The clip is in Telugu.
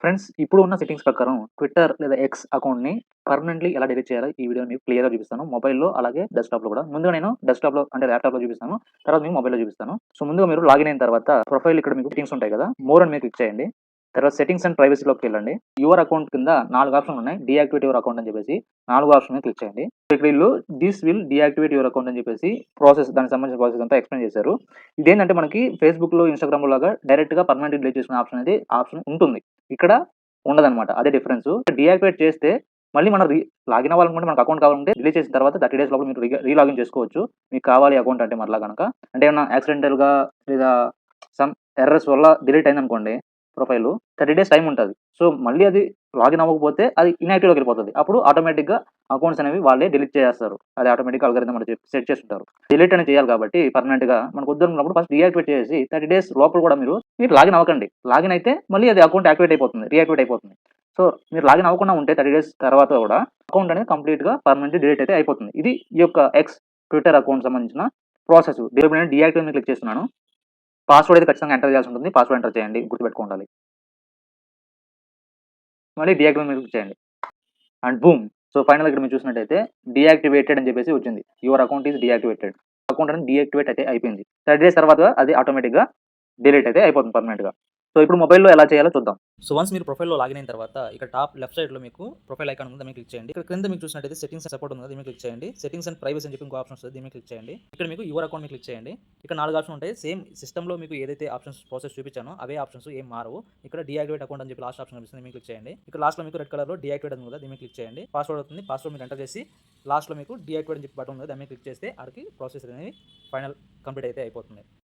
ఫ్రెండ్స్ ఇప్పుడు ఉన్న సెట్టింగ్స్ ప్రకారం ట్విట్టర్ లేదా ఎక్స్ అకౌంట్‌ని పర్మనెంట్‌లీ ఎలా డిలీట్ చేయాలో ఈ వీడియోలో మీకు క్లియర్‌గా చూపిస్తాను. మొబైల్‌లో అలాగే డెస్క్‌టాప్‌లో కూడా. ముందుగా నేను డెస్క్‌టాప్‌లో అంటే ల్యాప్‌టాప్‌లో చూపిస్తాను. తర్వాత మీకు మొబైల్‌లో చూపిస్తాను. సో, ముందుగా మీరు లాగిన్ అయిన తర్వాత ప్రొఫైల్ ఇక్కడ మీకు సెట్టింగ్స్ ఉంటాయి కదా! మోర్ అని మీద క్లిక్ చేయండి. తర్వాత సెట్టింగ్స్ అండ్ ప్రైవసీలోకెళ్ళండి. యువర్ అకౌంట్ కింద 4 ఆప్షన్‌లు ఉన్నాయి. డీయాక్టివేట్ యువర్ అకౌంట్ అని చెప్పేసి 4 ఆప్షన్ మీద క్లిక్ చేయండి. ఇక్కడ వీళ్ళు this will deactivate your account అని చెప్పేసి దానికి సంబంధించిన ప్రాసెస్ అంతా ఎక్స్‌ప్లెయిన్ చేశారు. ఇదేంటంటే మనకి ఫేస్‌బుక్‌లో, ఇన్‌స్టాగ్రామ్‌లో లాగా డైరెక్ట్‌గా పర్మనెంట్‌లీ డిలీట్ చేసుకునే ఆప్షన్ ఉంటుంది. ఇక్కడ ఉండదనమాట. అదే డిఫరెన్సు. డీయాక్టివేట్ చేస్తే మళ్ళీ మనం లాగిన్ అవ్వాలనుకుంటే మనకు అకౌంట్ కావాలంటే డిలీట్ చేసిన తర్వాత 30 డేస్ లోపల మీరు రీలాగిన్ చేసుకోవచ్చు. మీకు కావాలి అకౌంట్ అంటే మరలా గనక. అంటే ఏమన్నా యాక్సిడెంటల్‌గా లేదా సమ్ ఎర్రర్స్ వల్ల డిలీట్ అయిందనుకోండి ప్రొఫైలు 30 డేస్ టైమ్ ఉంటది. సో, మళ్ళీ అది లాగిన్ అవ్వకపోతే అది ఇన్‌యాక్టివ్‌లోకి వెళ్ళిపోతది. అప్పుడు ఆటోమేటిక్‌గా అకౌంట్స్ అనేవి వాళ్ళే డిలీట్ చేసేస్తారు. అది ఆటోమేటిక్‌గా అల్గారిథం మనకి సెట్ చేసుంటారు. డిలీట్ అనేది చేయాలి కాబట్టి పర్మనెంట్‌గా మనకు వద్దనుకున్నప్పుడు ఫస్ట్ డీయాక్టివేట్ చేసేసి 30 డేస్ లోపల కూడా మీరు లాగిన్ అవ్వకండి. లాగిన్ అయితే మళ్ళీ అది అకౌంట్ యాక్టివేట్ అయిపోతుంది. డీయాక్టివేట్ అయిపోతుంది. సో, మీరు లాగిన్ అవ్వకుండా ఉంటే 30 డేస్ తర్వాత కూడా అకౌంట్ అనేది కంప్లీట్‌గా పర్మనెంట్‌లీ డిలీట్ అయితే అయిపోతుంది. ఇది ఈ యొక్క ఎక్స్ ట్విట్టర్ అకౌంట్ సంబంధించిన ప్రాసెస్. ఇప్పుడు నేను డీయాక్టివేట్ మీద క్లిక్ చేస్తున్నాను. పాస్వర్డ్ అయితే ఖచ్చితంగా ఎంటర్ చేయాల్సి ఉంటుంది. పాస్వర్డ్ ఎంటర్ చేయండి. గుర్తుపెట్టుకోండాలి. మళ్ళీ డీయాక్టివేట్ మీద క్లిక్ చేయండి. And boom! సో, ఫైనల్‌గా ఇక్కడ మీరు చూసినట్టయితే డీయాక్టివేటెడ్ అని చెప్పేసి వచ్చింది. Your account is deactivated. Account అనేది డీయాక్టివేట్ అయితే అయిపోయింది. 30 డేస్ తర్వాత అది ఆటోమేటిక్‌గా డిలీట్ అయితే అయిపోతుంది పర్మనెంట్‌గా. సో, ఇప్పుడు మొబైల్‌లో ఎలా చేయాలో చూద్దాం. సో వన్స్ మీరు ప్రొఫైల్‌లో లాగిన్ అయిన తర్వాత ఇక్కడ టాప్ లెఫ్ట్ సైడ్‌లో మీకు ప్రొఫైల్ ఐకాన్ ఉంది. దాని మీద క్లిక్ చేయండి. ఇక్కడ క్రింద మీకు చూసినట్టయితే సెట్టింగ్స్ అండ్ సపోర్ట్ ఉంది కదా! దీని మీద క్లిక్ చేయండి. సెట్టింగ్స్ అండ్ ప్రైవసీ అని చెప్పి ఇంకో ఆప్షన్ వస్తది. దీని మీద క్లిక్ చేయండి. ఇక్కడ మీకు యువర్ అకౌంట్ మీద క్లిక్ చేయండి. ఇక్కడ 4 ఆప్షన్లు ఉంటాయి. సేమ్ సిస్టమ్‌లో మీకు ఏదైతే ఆప్షన్స్ ప్రాసెస్ చూపించానో అవే ఆప్షన్స్ ఏం మారవు. ఇక్కడ డీయాక్టివేట్ అకౌంట్ అని చెప్పి లాస్ట్ ఆప్షన్ కనిపిస్తుంది. దీని మీద క్లిక్ చేయండి. ఇక్కడ లాస్ట్‌లో మీకు రెడ్ కలర్‌లో డీయాక్టివేట్ ఉంది కదా! దీని మీద క్లిక్ చేయండి. పాస్వర్డ్ అవుతుంది. పాస్వర్డ్ మీరు ఎంటర్ చేసి లాస్ట్‌లో మీకు డీయాక్టివేట్ అని చెప్పి బటన్ ఉంది. దాని మీద క్లిక్ చేస్తే ఆడికి ప్రాసెస్ అనేది ఫైనల్ కంప్లీట్ అయితే అయిపోతుంది.